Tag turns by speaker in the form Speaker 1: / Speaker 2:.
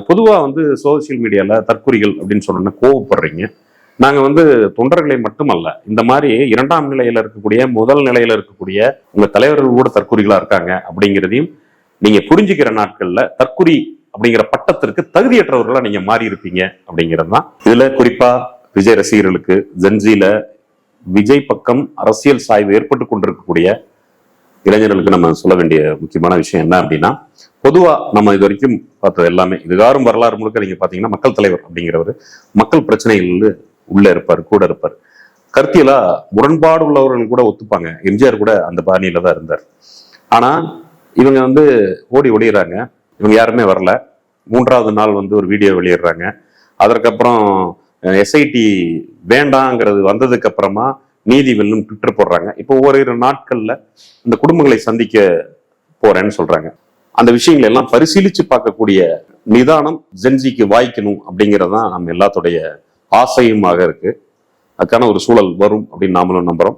Speaker 1: பொதுவா சோசியல் மீடியால தற்குறிகள் அப்படின்னு சொன்னோன்னா கோவப்படுறீங்க. நாங்க தொண்டர்களை மட்டுமல்ல, இந்த மாதிரி 2ஆம் நிலையில இருக்கக்கூடிய, முதல் நிலையில இருக்கக்கூடிய உங்க தலைவர்கள் கூட தற்குறிகளா இருக்காங்க அப்படிங்கிறதையும் நீங்க புரிஞ்சுக்கிற நாட்கள்ல தற்குறி அப்படிங்கிற பட்டத்திற்கு தகுதியற்றவர்களா நீங்க மாறி இருப்பீங்க அப்படிங்கிறது தான். இதுல குறிப்பா விஜய் ரசிகர்களுக்கு, ஜென்சில விஜய் பக்கம் அரசியல் சாய்வு ஏற்பட்டு கொண்டிருக்கக்கூடிய இளைஞர்களுக்கு நம்ம சொல்ல வேண்டிய முக்கியமான விஷயம் என்ன அப்படின்னா, பொதுவா நம்ம இது வரைக்கும் பார்த்தது எல்லாமே, இதுகாரும் வரலாறு முழுக்க நீங்க பாத்தீங்கன்னா மக்கள் தலைவர் அப்படிங்கிறவர் மக்கள் பிரச்சனைகள் உள்ள இருப்பார், கூட இருப்பார். கருத்தியலா முரண்பாடு உள்ளவர்கள் கூட ஒத்துப்பாங்க. எம்ஜிஆர் கூட அந்த பாணியில தான் இருந்தார். ஆனா இவங்க ஓடி ஒடிறாங்க. இவங்க யாருமே வரல. 3வது நாள் ஒரு வீடியோ வெளியிடுறாங்க. அதற்கப்புறம் எஸ்ஐடி வேண்டாங்கிறது வந்ததுக்கு அப்புறமா நீதி வெல்லும் ட்விட்டர் போடுறாங்க. இப்போ ஓரிரு நாட்கள்ல இந்த குடும்பங்களை சந்திக்க போறேன்னு சொல்றாங்க. அந்த விஷயங்களை எல்லாம் பரிசீலிச்சு பார்க்கக்கூடிய நிதானம் ஜென்சிக்கு வாய்க்கணும் அப்படிங்கறதுதான் நம்ம எல்லாத்துடைய ஆசையுமாக இருக்கு. அதுக்கான ஒரு சூழல் வரும் அப்படின்னு நாமளும் நம்புறோம்.